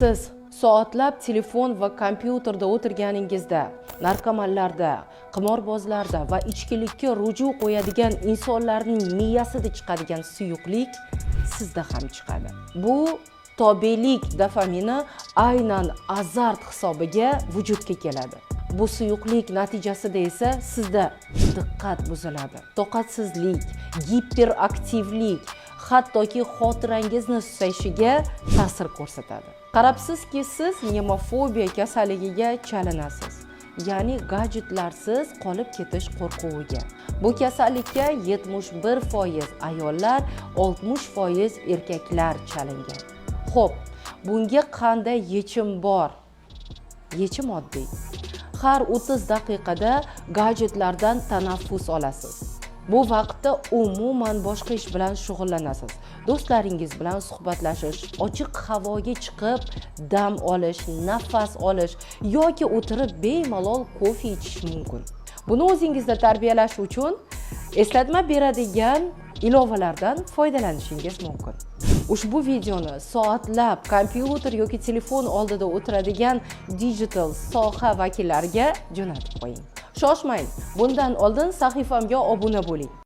Siz soatlab telefon va kompyuterda o'tirganingizda, narkomanlarda, qimorbozlarda va ichkilikka ruju qo'yadigan insonlarning miyasida chiqadigan suyuqlik sizda ham chiqadi. Bu tobelik dopamini aynan azart hisobiga vujudga keladi. Bu suyuqlik natijasida esa sizda diqqat buziladi. Toqatsizlik, giperaktivlik, hattoki xotirangizni susayishiga ta'sir ko'rsatadi. Qarabsizki, siz nemofobiya kasalligiga chalinasiz, ya'ni gadjetlarsiz qolib ketish qo'rquviga. Bu kasallikka 71% ayollar, 60% erkaklar chalingan. Xo'p, bunga qanday yechim bor? Yechim oddiy. Har 30 daqiqada gadjetlardan tanaffus olasiz. Bu vaqtda umuman boshqa ish bilan shug'ullanasiz. Do'stlaringiz bilan suhbatlashish, ochiq havoga chiqib dam olish, nafas olish yoki o'tirib bemalol kofe ichish mumkin. Buni o'zingizda tarbiyalash uchun eslatma beradigan ilovalardan foydalanishingiz mumkin. Ushbu videoni soatlab kompyuter yoki telefon oldida o'tiradigan digital soha vakillariga jo'natib qo'ying. Shoshmang, bundan oldin sahifamga obuna bo'ling.